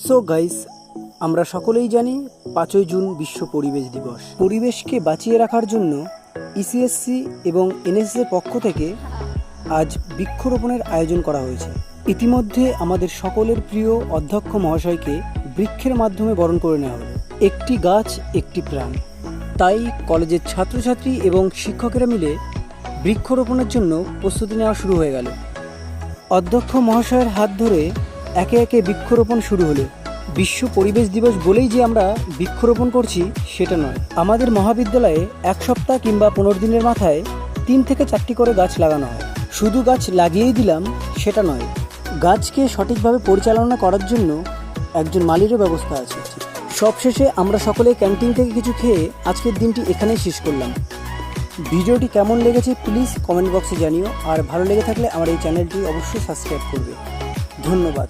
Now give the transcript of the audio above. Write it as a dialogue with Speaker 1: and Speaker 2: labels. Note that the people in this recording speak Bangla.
Speaker 1: সো গাইস, আমরা সকলেই জানি 5ই জুন বিশ্ব পরিবেশ দিবস। পরিবেশকে বাঁচিয়ে রাখার জন্য ইসিএসসি এবং এনএসএস এর পক্ষ থেকে আজ বৃক্ষরোপণের আয়োজন করা হয়েছে। ইতিমধ্যে আমাদের সকলের প্রিয় অধ্যক্ষ মহাশয়কে বৃক্ষের মাধ্যমে বরণ করে নেওয়া হলো। একটি গাছ একটি প্রাণ। তাই কলেজের ছাত্রছাত্রী এবং শিক্ষকেরা মিলে বৃক্ষরোপণের জন্য প্রস্তুতি নেওয়া শুরু হয়ে গেল। অধ্যক্ষ মহাশয়ের হাত ধরে একে একে বৃক্ষরোপণ শুরু হলো। বিশ্ব পরিবেশ দিবস বলেই যে আমরা বৃক্ষরোপণ করছি সেটা নয়। আমাদের মহাবিদ্যালয়ে এক সপ্তাহ কিংবা 15 দিনের মাথায় 3 থেকে 4টি করে গাছ লাগানো হয়। শুধু গাছ লাগিয়েই দিলাম সেটা নয়, গাছকে সঠিকভাবে পরিচালনা করার জন্য একজন মালিরও ব্যবস্থা আছে। সবশেষে আমরা সকলে ক্যান্টিন থেকে কিছু খেয়ে আজকের দিনটি এখানেই শেষ করলাম। ভিডিওটি কেমন লেগেছে প্লিজ কমেন্ট বক্সে জানিও, আর ভালো লেগে থাকলে আমার এই চ্যানেলটি অবশ্যই সাবস্ক্রাইব করবে। ধন্যবাদ।